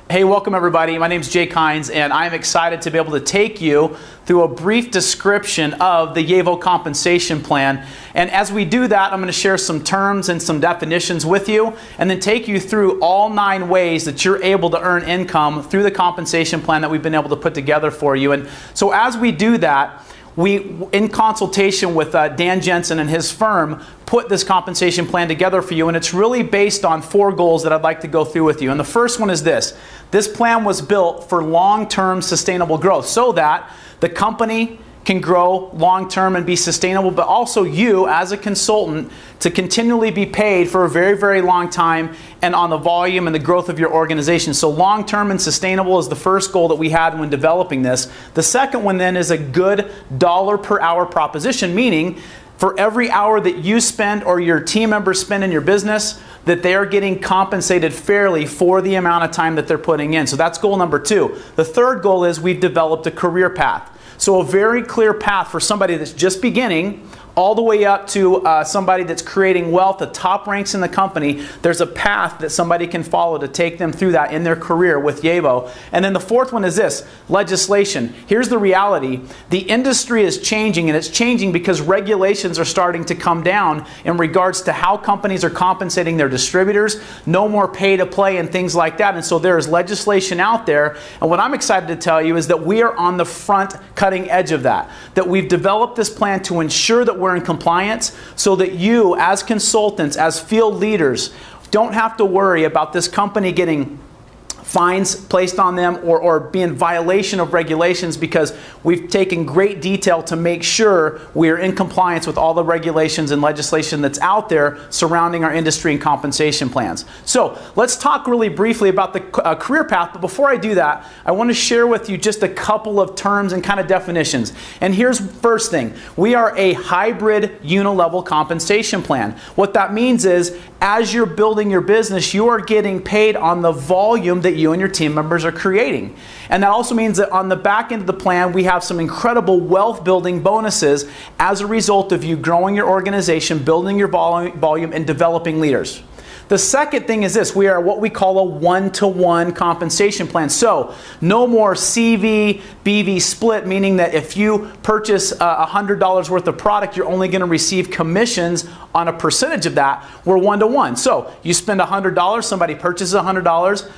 Hey, welcome everybody. My name is Jake Hines, and I'm excited to be able to take you through a brief description of the YEVO compensation plan. And as we do that, I'm going to share some terms and some definitions with you, and then take you through all 9 ways that you're able to earn income through the compensation plan that we've been able to put together for you. And so as we do that, we, in consultation with Dan Jensen and his firm, put this compensation plan together for you, and it's really based on 4 goals that I'd like to go through with you. And the first one is this. This plan was built for long-term sustainable growth so that the company can grow long-term and be sustainable, but also you as a consultant to continually be paid for a very, very long time and on the volume and the growth of your organization. So long-term and sustainable is the first goal that we had when developing this. The second one then is a good dollar per hour proposition, meaning for every hour that you spend or your team members spend in your business, that they are getting compensated fairly for the amount of time that they're putting in. So that's goal number 2. The third goal is we've developed a career path. So a very clear path for somebody that's just beginning all the way up to somebody that's creating wealth, the top ranks in the company. There's a path that somebody can follow to take them through that in their career with YEVO. And then the fourth one is this, legislation. Here's the reality. The industry is changing, and it's changing because regulations are starting to come down in regards to how companies are compensating their distributors, no more pay to play and things like that. And so there's legislation out there. And what I'm excited to tell you is that we are on the front cutting edge of that. That we've developed this plan to ensure that we're in compliance so that you as consultants, as field leaders, don't have to worry about this company getting fines placed on them or be in violation of regulations, because we've taken great detail to make sure we're in compliance with all the regulations and legislation that's out there surrounding our industry and compensation plans. So let's talk really briefly about the career path, but before I do that, I want to share with you just a couple of terms and kind of definitions. And here's the first thing. We are a hybrid unilevel compensation plan. What that means is as you're building your business, you are getting paid on the volume that you and your team members are creating. And that also means that on the back end of the plan, we have some incredible wealth building bonuses as a result of you growing your organization, building your volume, and developing leaders. The second thing is this. We are what we call a one-to-one compensation plan. So no more CV, BV split, meaning that if you purchase $100 worth of product, you're only going to receive commissions on a percentage of that. We're one-to-one. So you spend $100, somebody purchases $100,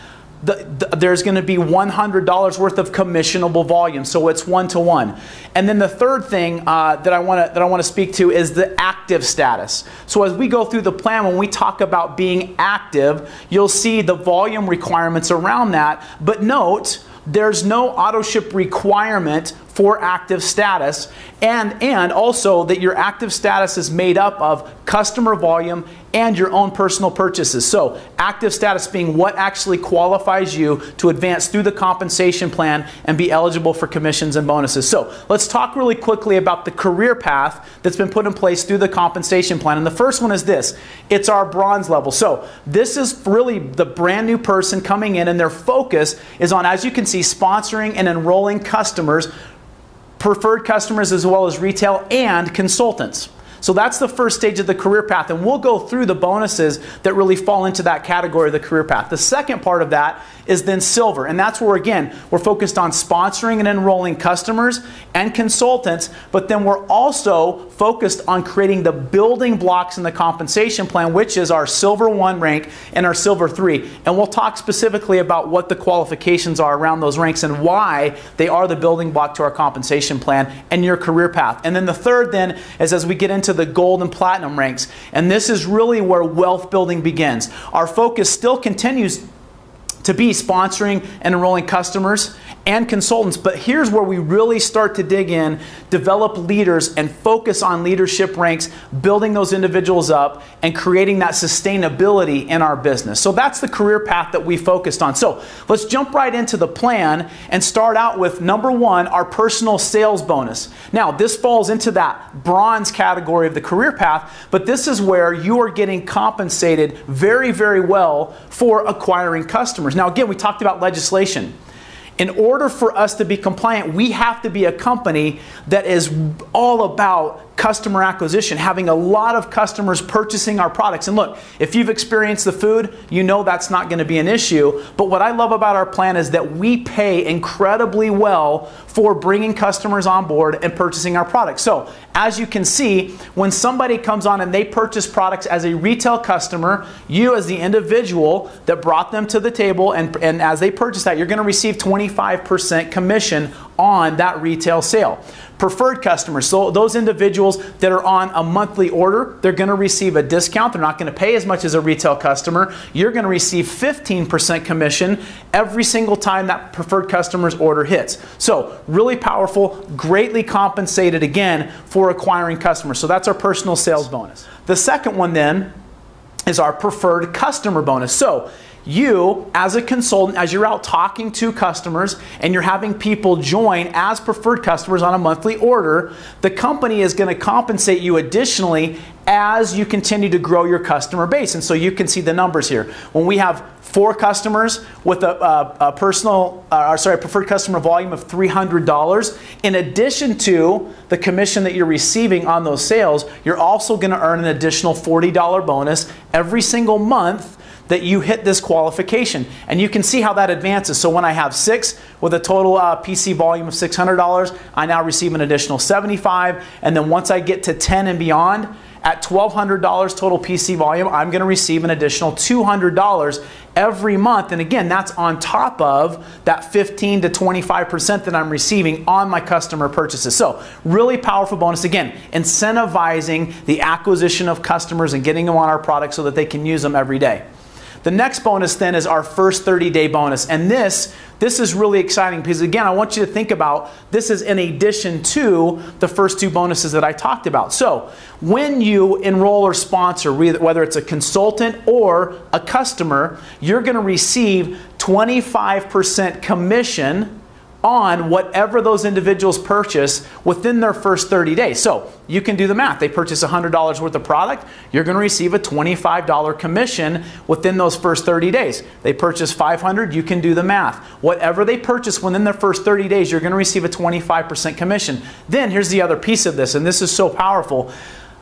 there's going to be $100 worth of commissionable volume, so it's one-to-one. And then the third thing that I want to speak to is the active status. So as we go through the plan, when we talk about being active, you'll see the volume requirements around that. But note, there's no auto ship requirement for active status, and also that your active status is made up of customer volume and your own personal purchases. So active status being what actually qualifies you to advance through the compensation plan and be eligible for commissions and bonuses. So let's talk really quickly about the career path that's been put in place through the compensation plan. And the first one is this. It's our bronze level. So this is really the brand new person coming in, and their focus is on, as you can see, sponsoring and enrolling customers, preferred customers as well as retail and consultants. So that's the first stage of the career path, and we'll go through the bonuses that really fall into that category of the career path. The second part of that is then silver, and that's where, again, we're focused on sponsoring and enrolling customers and consultants, but then we're also focused on creating the building blocks in the compensation plan, which is our silver 1 rank and our silver 3. And we'll talk specifically about what the qualifications are around those ranks and why they are the building block to our compensation plan and your career path. And then the third then is as we get into the gold and platinum ranks, and this is really where wealth building begins. Our focus still continues to be sponsoring and enrolling customers and consultants, but here's where we really start to dig in, develop leaders, and focus on leadership ranks, building those individuals up and creating that sustainability in our business. So that's the career path that we focused on. So let's jump right into the plan and start out with number 1, our personal sales bonus. Now this falls into that bronze category of the career path, but this is where you are getting compensated very, very well for acquiring customers. Now again, we talked about legislation. In order for us to be compliant, we have to be a company that is all about customer acquisition, having a lot of customers purchasing our products. And look, if you've experienced the food, you know that's not going to be an issue. But what I love about our plan is that we pay incredibly well for bringing customers on board and purchasing our products. So as you can see, when somebody comes on and they purchase products as a retail customer, you as the individual that brought them to the table, and as they purchase that, you're going to receive 25% commission on that retail sale. Preferred customers, so those individuals that are on a monthly order, they're going to receive a discount. They're not going to pay as much as a retail customer. You're going to receive 15% commission every single time that preferred customer's order hits. So really powerful, greatly compensated again for acquiring customers. So that's our personal sales bonus. The second one then is our preferred customer bonus. So you, as a consultant, as you're out talking to customers and you're having people join as preferred customers on a monthly order, the company is going to compensate you additionally as you continue to grow your customer base. And so you can see the numbers here. When we have 4 customers with a preferred customer volume of $300, in addition to the commission that you're receiving on those sales, you're also going to earn an additional $40 bonus every single month that you hit this qualification. And you can see how that advances. So when I have 6 with a total PC volume of $600, I now receive an additional $75. And then once I get to 10 and beyond, at $1,200 total PC volume, I'm going to receive an additional $200 every month. And again, that's on top of that 15 to 25% that I'm receiving on my customer purchases. So really powerful bonus. Again, incentivizing the acquisition of customers and getting them on our products so that they can use them every day. The next bonus then is our first 30-day bonus. And this is really exciting because, again, I want you to think about this is in addition to the first 2 bonuses that I talked about. So when you enroll or sponsor, whether it's a consultant or a customer, you're going to receive 25% commission on whatever those individuals purchase within their first 30 days. So you can do the math. They purchase $100 worth of product, you're going to receive a $25 commission within those first 30 days. They purchase $500, you can do the math. Whatever they purchase within their first 30 days, you're going to receive a 25% commission. Then here's the other piece of this, and this is so powerful.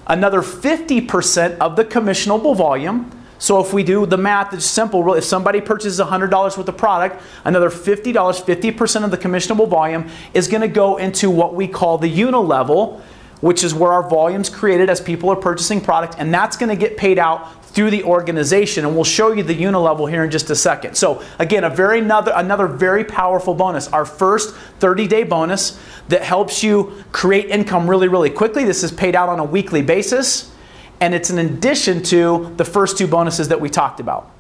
Another 50% of the commissionable volume. So if we do the math, it's simple. If somebody purchases $100 worth of product, another $50, 50% of the commissionable volume is going to go into what we call the unilevel, which is where our volume's created as people are purchasing product, and that's going to get paid out through the organization, and we'll show you the unilevel here in just a second. So again, another very powerful bonus, our first 30-day bonus that helps you create income really, really quickly. This is paid out on a weekly basis. And it's in addition to the first 2 bonuses that we talked about.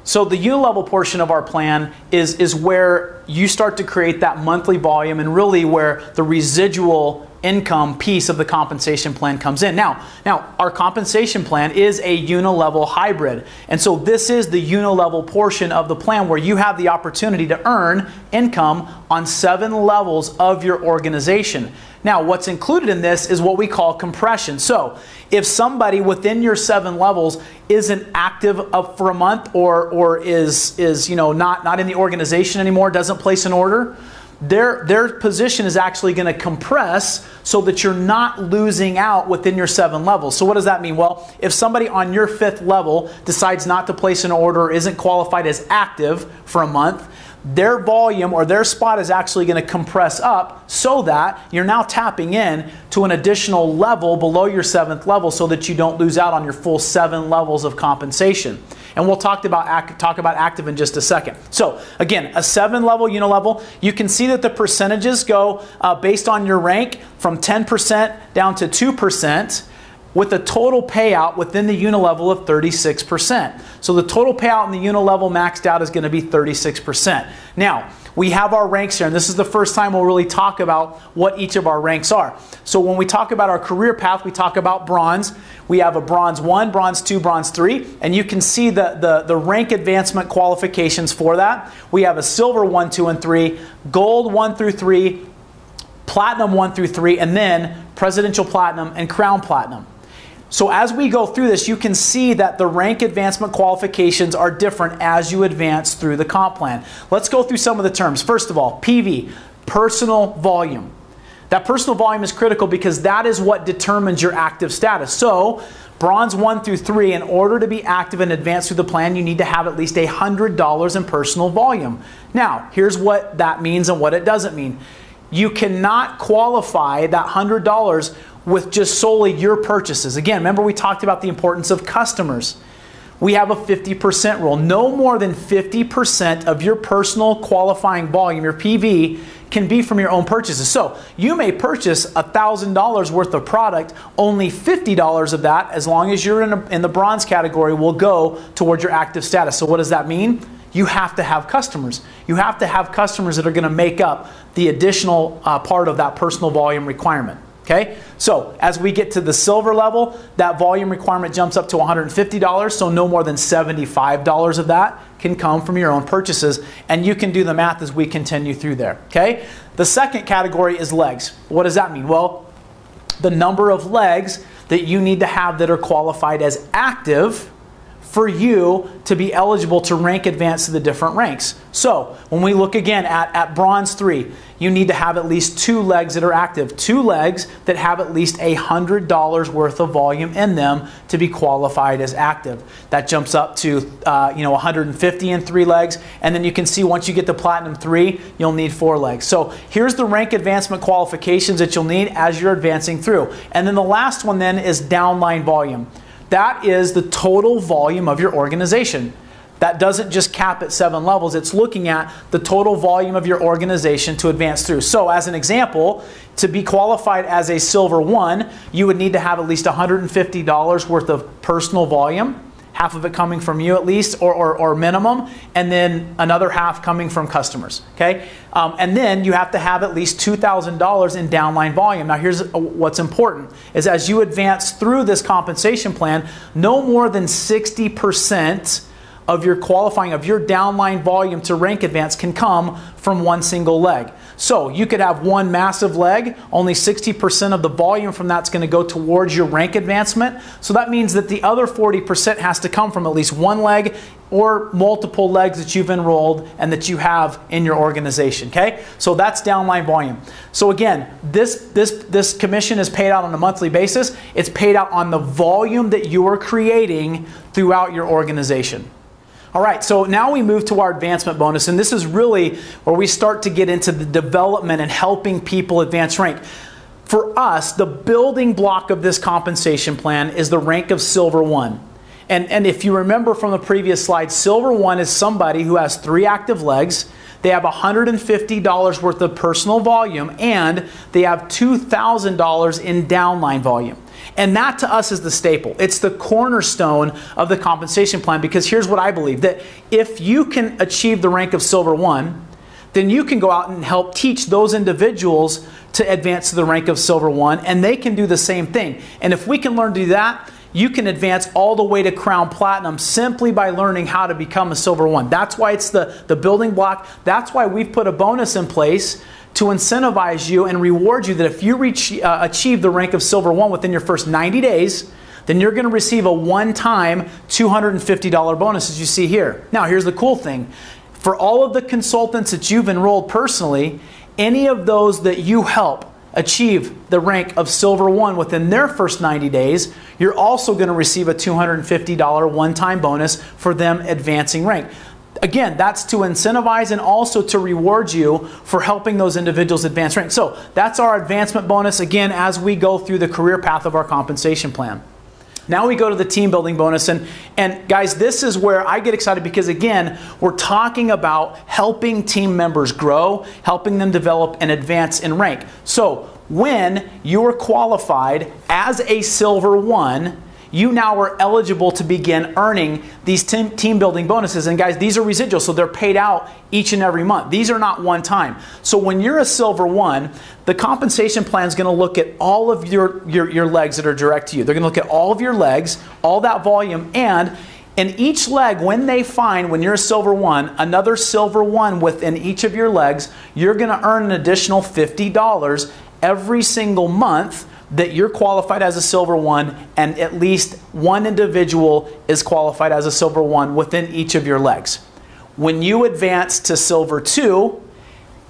So the unilevel portion of our plan is where you start to create that monthly volume and really where the residual income piece of the compensation plan comes in. Now our compensation plan is a unilevel hybrid. And so this is the unilevel portion of the plan where you have the opportunity to earn income on 7 levels of your organization. Now, what's included in this is what we call compression. So if somebody within your 7 levels isn't active for a month or is not in the organization anymore, doesn't place an order, their position is actually going to compress so that you're not losing out within your 7 levels. So what does that mean? Well, if somebody on your 5th level decides not to place an order or isn't qualified as active for a month, their volume or their spot is actually going to compress up so that you're now tapping in to an additional level below your 7th level so that you don't lose out on your full 7 levels of compensation. And we'll talk about active in just a second. So again, a 7-level unilevel, you can see that the percentages go based on your rank from 10% down to 2%. With a total payout within the unilevel of 36%. So the total payout in the unilevel maxed out is going to be 36%. Now, we have our ranks here, and this is the first time we'll really talk about what each of our ranks are. So when we talk about our career path, we talk about bronze. We have a bronze 1, bronze 2, bronze 3, and you can see the rank advancement qualifications for that. We have a silver 1, 2, and 3, gold 1 through 3, platinum 1 through 3, and then presidential platinum and crown platinum. So as we go through this, you can see that the rank advancement qualifications are different as you advance through the comp plan. Let's go through some of the terms. First of all, PV, personal volume. That personal volume is critical because that is what determines your active status. So, bronze 1 through 3, in order to be active and advance through the plan, you need to have at least $100 in personal volume. Now, here's what that means and what it doesn't mean. You cannot qualify that $100 with just solely your purchases. Again, remember we talked about the importance of customers. We have a 50% rule. No more than 50% of your personal qualifying volume, your PV, can be from your own purchases. So you may purchase $1,000 worth of product, only $50 of that, as long as you're in the bronze category, will go towards your active status. So what does that mean? You have to have customers. You have to have customers that are going to make up the additional part of that personal volume requirement. Okay? So as we get to the silver level, that volume requirement jumps up to $150, so no more than $75 of that can come from your own purchases, and you can do the math as we continue through there. Okay? The second category is legs. What does that mean? Well, the number of legs that you need to have that are qualified as active for you to be eligible to rank advance to the different ranks. So when we look again at bronze 3, you need to have at least 2 legs that are active, 2 legs that have at least $100 worth of volume in them to be qualified as active. That jumps up to $150 in 3 legs, and then you can see once you get to platinum 3, you'll need 4 legs. So here's the rank advancement qualifications that you'll need as you're advancing through. And then the last one then is downline volume. That is the total volume of your organization. That doesn't just cap at 7 levels. It's looking at the total volume of your organization to advance through. So as an example, to be qualified as a silver 1, you would need to have at least $150 worth of personal volume, half of it coming from you at least, or minimum, and then another half coming from customers. Okay? And then you have to have at least $2,000 in downline volume. Now here's what's important, is as you advance through this compensation plan, no more than 60% of your qualifying, of your downline volume to rank advance can come from one single leg. So you could have one massive leg, only 60% of the volume from that's going to go towards your rank advancement. So that means that the other 40% has to come from at least one leg or multiple legs that you've enrolled and that you have in your organization. Okay? So that's downline volume. So again, this commission is paid out on a monthly basis. It's paid out on the volume that you are creating throughout your organization. All right, so now we move to our advancement bonus, and this is really where we start to get into the development and helping people advance rank. For us, the building block of this compensation plan is the rank of silver 1. And if you remember from the previous slide, silver 1 is somebody who has 3 active legs, they have $150 worth of personal volume, and they have $2,000 in downline volume. And that to us is the staple. It's the cornerstone of the compensation plan, because here's what I believe, that if you can achieve the rank of silver 1, then you can go out and help teach those individuals to advance to the rank of silver 1, and they can do the same thing. And if we can learn to do that, you can advance all the way to crown platinum simply by learning how to become a silver 1. That's why it's the building block. That's why we've put a bonus in place to incentivize you and reward you that if you achieve the rank of silver 1 within your first 90 days, then you're going to receive a one-time $250 bonus, as you see here. Now, here's the cool thing. For all of the consultants that you've enrolled personally, any of those that you help achieve the rank of silver 1 within their first 90 days, you're also going to receive a $250 one-time bonus for them advancing rank. Again, that's to incentivize and also to reward you for helping those individuals advance rank. So that's our advancement bonus, again, as we go through the career path of our compensation plan. Now we go to the team building bonus, and guys, this is where I get excited, because again, we're talking about helping team members grow, helping them develop and advance in rank. So when you are qualified as a silver 1, you now are eligible to begin earning these team building bonuses. And guys, these are residual, so they're paid out each and every month. These are not one time. So when you're a silver 1, the compensation plan is going to look at all of your legs that are direct to you. They're going to look at all of your legs, all that volume, and in each leg, when they find, when you're a silver 1, another silver 1 within each of your legs, you're going to earn an additional $50 every single month that you're qualified as a silver 1, and at least one individual is qualified as a silver 1 within each of your legs. When you advance to silver 2,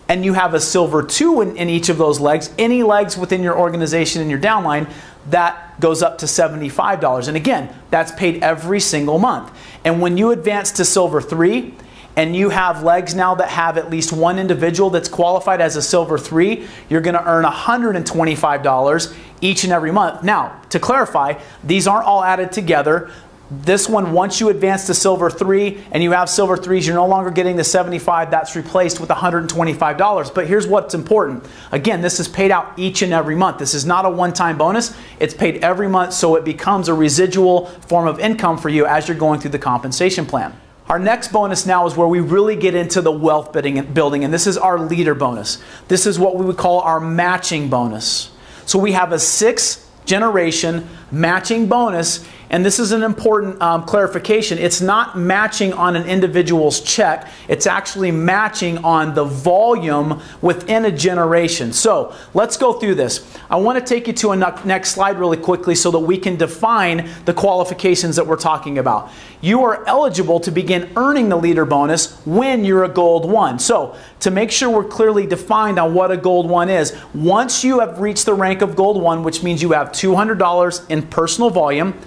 and you have a silver 2 in each of those legs, any legs within your organization in your downline, that goes up to $75. And again, that's paid every single month. And when you advance to silver 3, and you have legs now that have at least one individual that's qualified as a silver 3, you're going to earn $125 each and every month. Now, to clarify, these aren't all added together. This one, once you advance to silver 3 and you have silver 3s, you're no longer getting the $75. That's replaced with $125. But here's what's important. Again, this is paid out each and every month. This is not a one-time bonus. It's paid every month, so it becomes a residual form of income for you as you're going through the compensation plan. Our next bonus now is where we really get into the wealth building, and this is our leader bonus. This is what we would call our matching bonus. So we have a 6th generation matching bonus, and this is an important clarification. It's not matching on an individual's check. It's actually matching on the volume within a generation. So let's go through this. I want to take you to a next slide really quickly so that we can define the qualifications that we're talking about. You are eligible to begin earning the leader bonus when you're a gold 1. So to make sure we're clearly defined on what a gold 1 is, once you have reached the rank of gold 1, which means you have $200 in personal volume,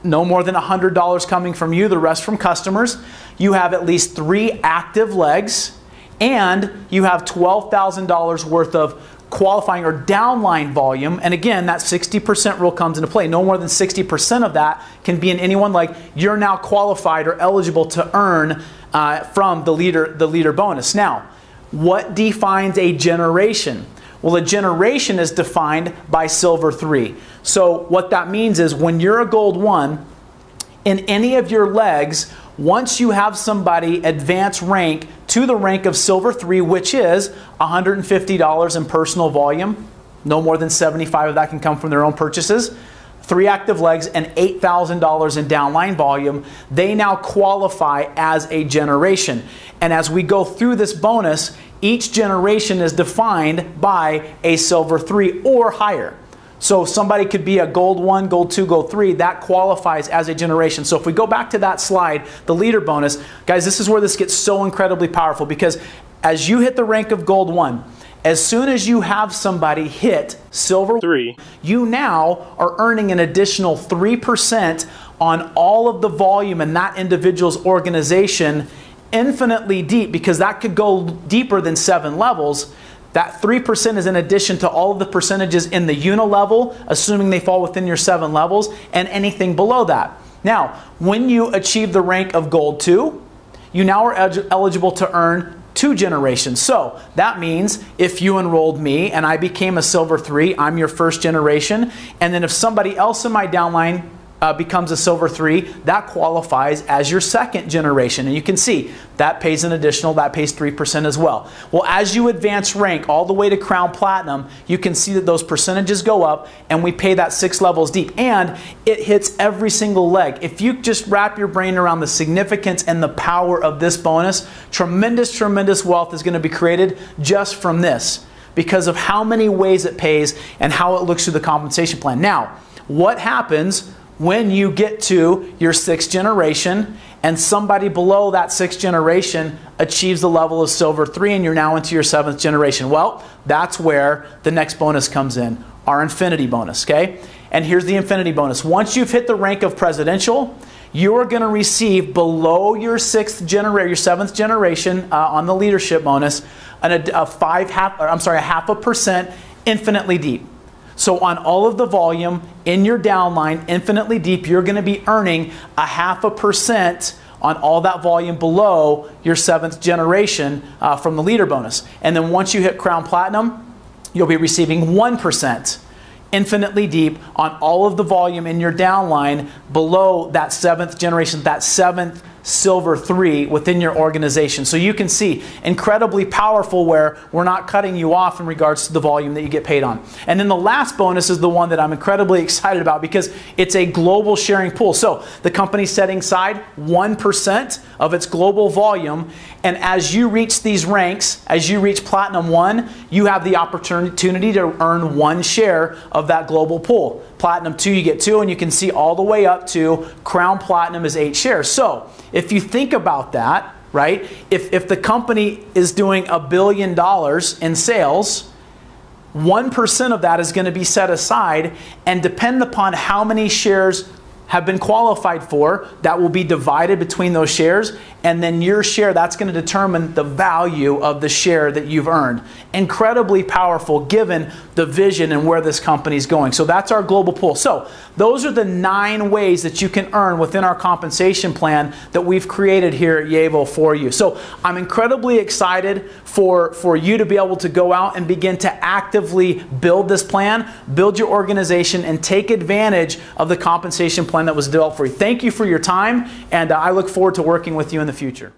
no more than $100 coming from you, the rest from customers, you have at least 3 active legs, and you have $12,000 worth of qualifying or downline volume. And again, that 60% rule comes into play. No more than 60% of that can be in any one leg. You're now qualified or eligible to earn from the leader bonus. Now, what defines a generation? Well, a generation is defined by silver 3. So what that means is when you're a gold 1, in any of your legs, once you have somebody advance rank to the rank of silver 3, which is $150 in personal volume, no more than $75 of that can come from their own purchases, 3 active legs, and $8,000 in downline volume, they now qualify as a generation. And as we go through this bonus, each generation is defined by a silver 3 or higher. So somebody could be a gold 1, gold 2, gold 3. That qualifies as a generation. So if we go back to that slide, the leader bonus, guys, this is where this gets so incredibly powerful, because as you hit the rank of gold 1, as soon as you have somebody hit silver 3, you now are earning an additional 3% on all of the volume in that individual's organization, infinitely deep, because that could go deeper than 7 levels. That 3% is in addition to all of the percentages in the unilevel, assuming they fall within your 7 levels, and anything below that. Now, when you achieve the rank of gold 2, you now are eligible to earn 2 generations. So that means if you enrolled me and I became a silver 3, I'm your 1st generation. And then if somebody else in my downline becomes a silver 3, that qualifies as your 2nd generation. And you can see that pays an additional, that pays 3% as well. Well, as you advance rank all the way to Crown Platinum, you can see that those percentages go up, and we pay that 6 levels deep. And it hits every single leg. If you just wrap your brain around the significance and the power of this bonus, tremendous, tremendous wealth is going to be created just from this, because of how many ways it pays and how it looks through the compensation plan. Now, what happens when you get to your 6th generation and somebody below that 6th generation achieves the level of silver 3 and you're now into your 7th generation? Well, that's where the next bonus comes in, our infinity bonus, okay? And here's the infinity bonus. Once you've hit the rank of presidential, you are going to receive below your 7th generation on the leadership bonus a 0.5% infinitely deep. So on all of the volume in your downline, infinitely deep, you're going to be earning a 0.5% on all that volume below your 7th generation from the leader bonus. And then once you hit Crown Platinum, you'll be receiving 1% infinitely deep on all of the volume in your downline below that 7th generation, that 7th silver 3 within your organization. So you can see, incredibly powerful, where we're not cutting you off in regards to the volume that you get paid on. And then the last bonus is the one that I'm incredibly excited about, because it's a global sharing pool. So the company's setting aside 1% of its global volume, and as you reach these ranks, as you reach Platinum 1, you have the opportunity to earn 1 share of that global pool. Platinum 2, you get 2, and you can see all the way up to Crown Platinum is 8 shares. So if you think about that, right? If the company is doing $1 billion in sales, 1% of that is going to be set aside, and depend upon how many shares have been qualified for, that will be divided between those shares, and then your share, that's going to determine the value of the share that you've earned. Incredibly powerful given the vision and where this company is going. So that's our global pool. So those are the 9 ways that you can earn within our compensation plan that we've created here at YEVO for you. So I'm incredibly excited for you to be able to go out and begin to actively build this plan, build your organization, and take advantage of the compensation plan that was developed for you. Thank you for your time, and I look forward to working with you in the future.